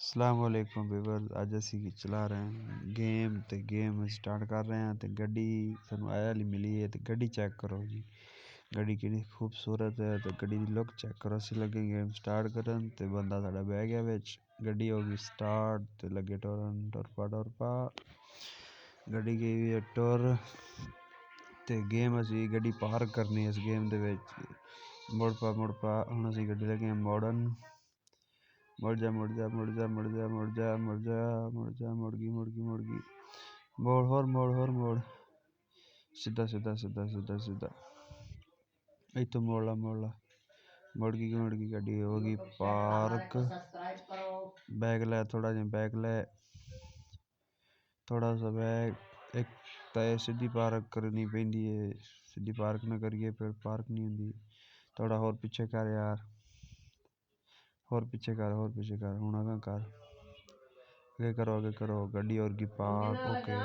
अस्सलाम वालेकुम व्यूअर्स। अज असी चला रहे हैं गेम स्टार्ट कर रहे हैं। तो गड्डी सानू आया मिली है। तो गड्डी चेक करो जी, गड्डी कितनी खूबसूरत है। तो गड्डी की लुक चेक करो। असी लगे गेम स्टार्ट करन तो बंदा साडा बह गया विच। गड्डी होगी स्टार्ट तो लगे टुरन टुरपा गड्डी गई हुई है टुर। तो गेम असी गड्डी पार्क करनी इस गेम दे विच मुड़ पा हुण असी गड्डी लगे मोड़न। मुड़ जा मुड़ गई मोड़ सीधा इतो मोड़ ला मुड़ गई गड्डी होगी पार्क। बैग ले थोड़ा सा बैग एक तय सीधी पार्क करनी पैंदी है। सीधी पार्क ना करिए फिर पार्क नहीं होंदी। थोड़ा होर पीछे कर यार, होर पीछे कर हुण आगे करो गड्डी और की पार्क। ओके।